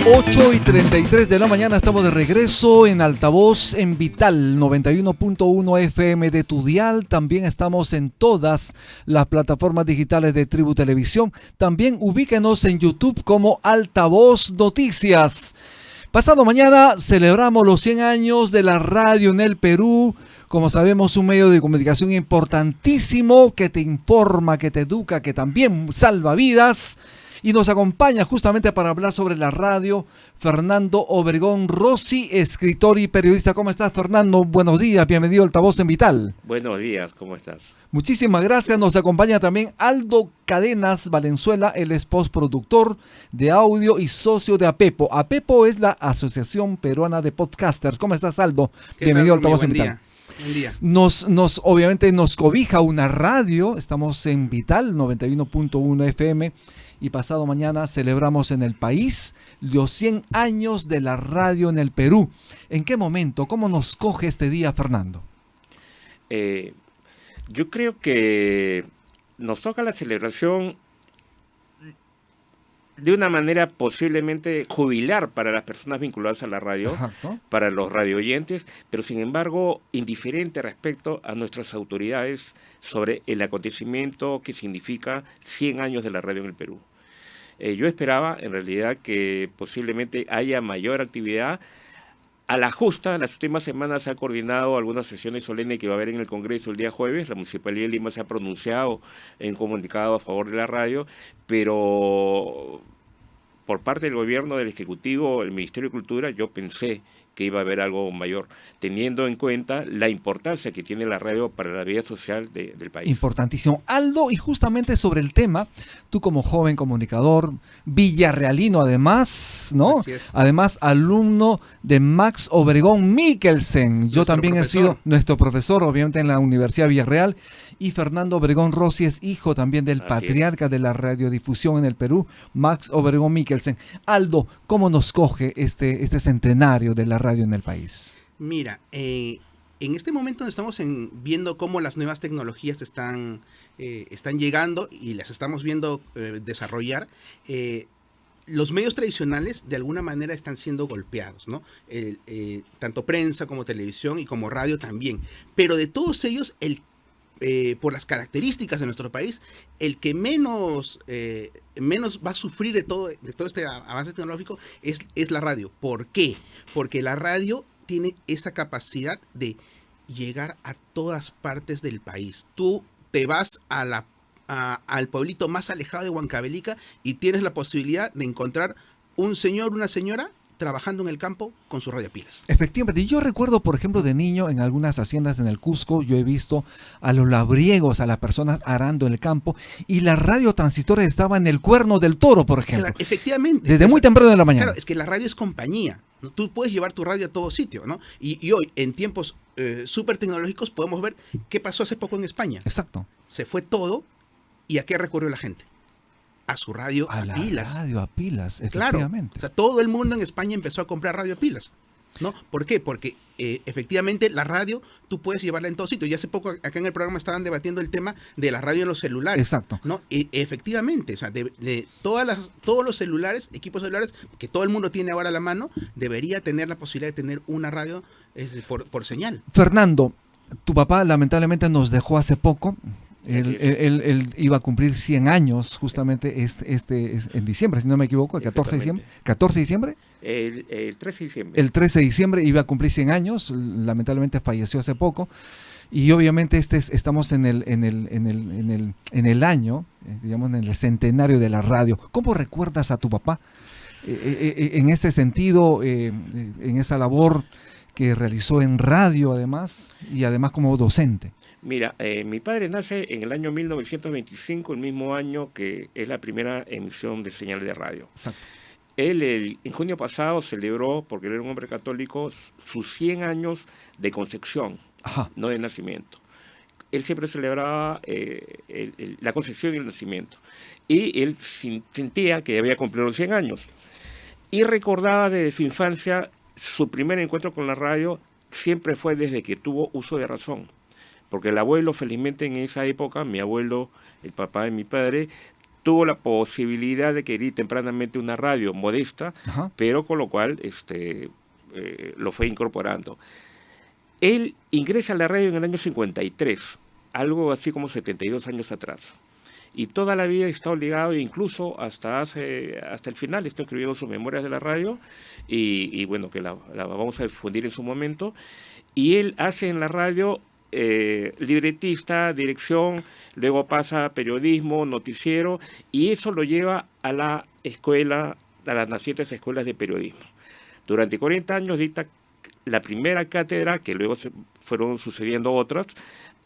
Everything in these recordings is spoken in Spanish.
8:33 de la mañana, estamos de regreso en Altavoz en Vital 91.1 FM de tu dial. También estamos en todas las plataformas digitales de Tribu Televisión. También ubíquenos en YouTube como Altavoz Noticias. Pasado mañana celebramos los 100 años de la radio en el Perú. Como sabemos, un medio de comunicación importantísimo que te informa, que te educa, que también salva vidas. Y nos acompaña justamente para hablar sobre la radio Fernando Obregón Rossi, escritor y periodista. ¿Cómo estás, Fernando? Buenos días, bienvenido a Altavoz en Vital. Buenos días, ¿cómo estás? Muchísimas gracias. Nos acompaña también Aldo Cadenas Valenzuela, él es postproductor de audio y socio de APEPO. APEPO es la Asociación Peruana de Podcasters. ¿Cómo estás, Aldo? Bienvenido a Altavoz en Vital. Buen día. Obviamente nos cobija una radio. Estamos en Vital 91.1 FM. Y pasado mañana celebramos en el país los 100 años de la radio en el Perú. ¿En qué momento? ¿Cómo nos coge este día, Fernando? Yo creo que nos toca la celebración de una manera posiblemente jubilar para las personas vinculadas a la radio, Exacto. para los radio oyentes, pero sin embargo indiferente respecto a nuestras autoridades sobre el acontecimiento que significa 100 años de la radio en el Perú. Yo esperaba en realidad que posiblemente haya mayor actividad. A la justa, en las últimas semanas se ha coordinado algunas sesiones solemnes que va a haber en el Congreso el día jueves. La Municipalidad de Lima se ha pronunciado en comunicado a favor de la radio, pero por parte del gobierno, del Ejecutivo, el Ministerio de Cultura, yo pensé que iba a haber algo mayor, teniendo en cuenta la importancia que tiene la radio para la vida social del país. Importantísimo. Aldo, y justamente sobre el tema, tú como joven comunicador, villarrealino además, ¿no? Así es. Además, alumno de Max Obregón Mikkelsen. Yo Nuestro también profesor. he sido nuestro profesor, obviamente, en la Universidad Villarreal. Y Fernando Obregón Rossi es hijo también del Así patriarca de la radiodifusión en el Perú, Max Obregón Mikkelsen. Aldo, ¿cómo nos coge este centenario de la radio en el país? Mira, en este momento estamos viendo cómo las nuevas tecnologías están llegando y las estamos viendo desarrollar. Los medios tradicionales de alguna manera están siendo golpeados, ¿no? Tanto prensa como televisión y como radio también. Pero de todos ellos, por las características de nuestro país, el que menos va a sufrir de todo este avance tecnológico es la radio. ¿Por qué? Porque la radio tiene esa capacidad de llegar a todas partes del país. Tú te vas al pueblito más alejado de Huancavelica y tienes la posibilidad de encontrar un señor, una señora trabajando en el campo con su radio a pilas. Efectivamente, yo recuerdo, por ejemplo, de niño en algunas haciendas en el Cusco, yo he visto a los labriegos, a las personas arando en el campo, y la radio transistora estaba en el Cuerno del Toro, por ejemplo. Claro, efectivamente. Desde muy temprano de la mañana. Claro, es que la radio es compañía, ¿no? Tú puedes llevar tu radio a todo sitio, ¿no? Y hoy, en tiempos súper tecnológicos, podemos ver qué pasó hace poco en España. Exacto. Se fue todo, ¿y a qué recurrió la gente? A su radio a la pilas. radio a pilas, Claro, efectivamente. o sea, todo el mundo en España empezó a comprar radio a pilas, ¿no? ¿Por qué? Porque efectivamente la radio tú puedes llevarla en todo sitio. Y hace poco acá en el programa estaban debatiendo el tema de la radio en los celulares. Exacto. ¿No? Efectivamente, o sea, de todos los celulares, equipos celulares que todo el mundo tiene ahora a la mano, debería tener la posibilidad de tener una radio por señal. Fernando, tu papá lamentablemente nos dejó hace poco. Él iba a cumplir 100 años justamente en diciembre, si no me equivoco, el 14 de diciembre. ¿14 de diciembre? El 13 de diciembre. El 13 de diciembre iba a cumplir 100 años, lamentablemente falleció hace poco. Y obviamente estamos en el año, digamos, en el centenario de la radio. ¿Cómo recuerdas a tu papá en este sentido, en esa labor que realizó en radio además, y además como docente? Mira, mi padre nace en el año 1925, el mismo año que es la primera emisión de señal de radio. Exacto. Él en junio pasado celebró, porque él era un hombre católico, sus 100 años de concepción, Ajá. no de nacimiento. Él siempre celebraba la concepción y el nacimiento. Y él sentía que había cumplido los 100 años. Y recordaba desde su infancia, su primer encuentro con la radio siempre fue desde que tuvo uso de razón. Porque el abuelo, felizmente en esa época, mi abuelo, el papá de mi padre, tuvo la posibilidad de querer tempranamente una radio modesta, Ajá. pero con lo cual lo fue incorporando. Él ingresa a la radio en el año 53, algo así como 72 años atrás. Y toda la vida está ligado, incluso hasta el final, está escribiendo sus memorias de la radio, y bueno, que la vamos a difundir en su momento. Y él hace en la radio libretista, dirección, luego pasa a periodismo, noticiero, y eso lo lleva a la escuela, a las nacientes escuelas de periodismo. Durante 40 años dicta la primera cátedra, que luego se fueron sucediendo otras,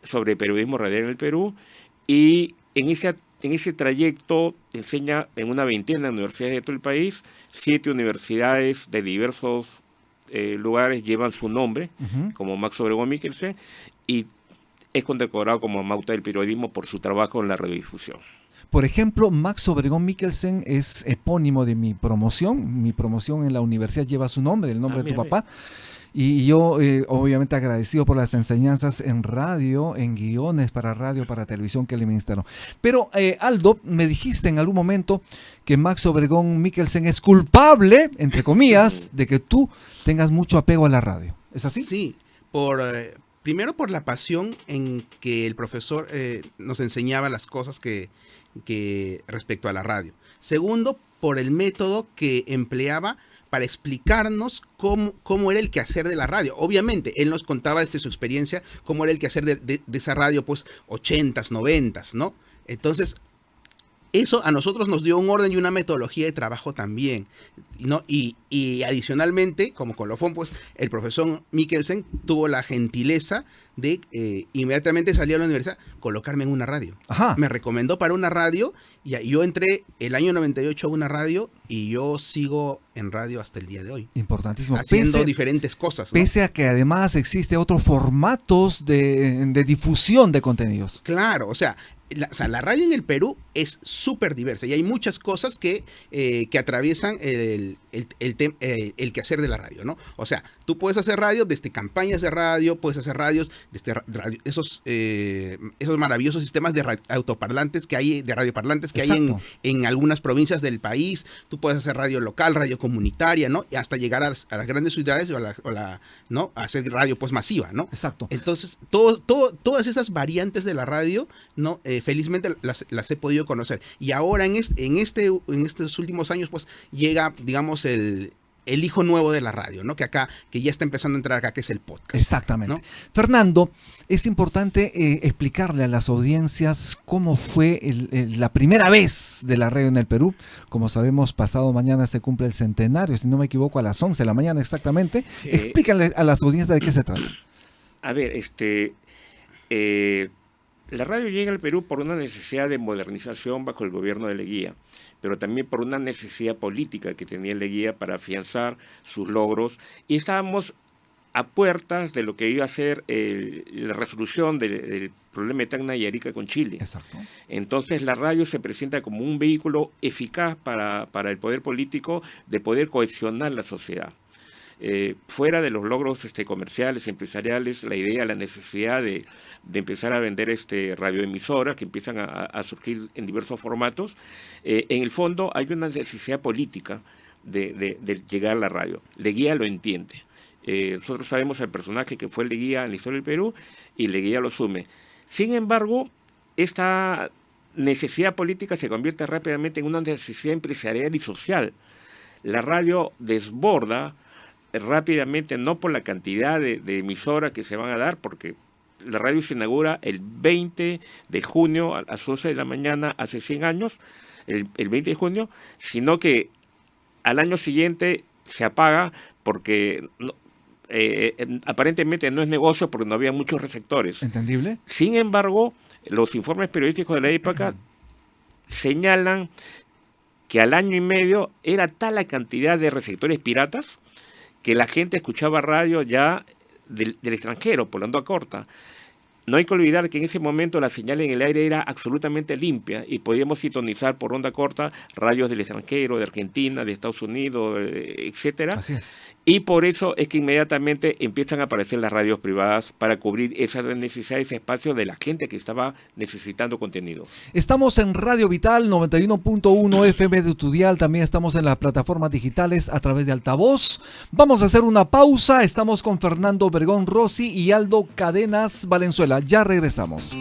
sobre periodismo radial en el Perú, y en ese trayecto enseña en una veintena de universidades de todo el país. 7 universidades de diversos lugares llevan su nombre, Ujú. como Max Obregón Mikkelsen, y es condecorado como Mauta del periodismo por su trabajo en la radiodifusión. Por ejemplo, Max Obregón Mikkelsen es epónimo de mi promoción. Mi promoción en la universidad lleva su nombre, el nombre de tu Mira, papá. Y yo, obviamente, agradecido por las enseñanzas en radio, en guiones para radio, para televisión que le ministraron. Pero, Aldo, me dijiste en algún momento que Max Obregón Mikkelsen es culpable, entre comillas, de que tú tengas mucho apego a la radio. ¿Es así? Sí, primero por la pasión en que el profesor nos enseñaba las cosas que respecto a la radio. Segundo, por el método que empleaba para explicarnos cómo era el quehacer de la radio. Obviamente, él nos contaba desde su experiencia cómo era el quehacer de esa radio, pues, 80s, 90s, ¿no? Entonces, eso a nosotros nos dio un orden y una metodología de trabajo también, ¿no? Y adicionalmente, como colofón, pues, el profesor Mikkelsen tuvo la gentileza de inmediatamente salir a la universidad, colocarme en una radio. Ajá. Me recomendó para una radio, y yo entré el año 98 a una radio, y yo sigo en radio hasta el día de hoy, Importantísimo. haciendo diferentes cosas, ¿no? Pese a que además existe otros formatos de difusión de contenidos. Claro, o sea, la radio en el Perú es súper diversa y hay muchas cosas que atraviesan el quehacer de la radio, ¿no? O sea, tú puedes hacer radio desde campañas de radio, puedes hacer radios desde esos maravillosos sistemas de autoparlantes que hay, de radioparlantes que Exacto. hay en algunas provincias del país. Tú puedes hacer radio local, radio comunitaria, ¿no? Y hasta llegar a las grandes ciudades ¿no? A hacer radio pues masiva, ¿no? Exacto. Entonces, todas esas variantes de la radio, ¿no? Felizmente las he podido conocer. Y ahora en estos últimos años, pues, llega, digamos, el hijo nuevo de la radio, ¿no? Que ya está empezando a entrar acá, que es el podcast. Exactamente. ¿No? Fernando, es importante explicarle a las audiencias cómo fue la primera vez de la radio en el Perú. Como sabemos, pasado mañana se cumple el centenario, si no me equivoco, a las 11 de la mañana exactamente. Explícale a las audiencias de qué se trata. A ver, la radio llega al Perú por una necesidad de modernización bajo el gobierno de Leguía, pero también por una necesidad política que tenía Leguía para afianzar sus logros, y estábamos a puertas de lo que iba a ser la resolución del problema de Tacna y Arica con Chile. Exacto. Entonces la radio se presenta como un vehículo eficaz para el poder político de poder cohesionar la sociedad. Fuera de los logros comerciales, empresariales, la idea, la necesidad de empezar a vender radioemisoras que empiezan a surgir en diversos formatos, en el fondo hay una necesidad política de llegar a la radio. Leguía lo entiende. Nosotros sabemos el personaje que fue Leguía en la historia del Perú, y Leguía lo asume. Sin embargo, esta necesidad política se convierte rápidamente en una necesidad empresarial y social. La radio desborda rápidamente, no por la cantidad de emisoras que se van a dar, porque la radio se inaugura el 20 de junio a las 11 de la mañana, hace 100 años, el 20 de junio, sino que al año siguiente se apaga porque aparentemente no es negocio, porque no había muchos receptores. ¿Entendible? Sin embargo, los informes periodísticos de la época señalan que al año y medio era tal la cantidad de receptores piratas que la gente escuchaba radio ya del extranjero, por la onda corta. No hay que olvidar que en ese momento la señal en el aire era absolutamente limpia y podíamos sintonizar por onda corta radios del extranjero, de Argentina, de Estados Unidos, etcétera. Así es. Y por eso es que inmediatamente empiezan a aparecer las radios privadas para cubrir esa necesidad, ese espacio de la gente que estaba necesitando contenido. Estamos en Radio Vital 91.1 FM de tu dial, también estamos en las plataformas digitales a través de Altavoz. Vamos a hacer una pausa, estamos con Fernando Obregón Rossi y Aldo Cadenas Valenzuela. Ya regresamos.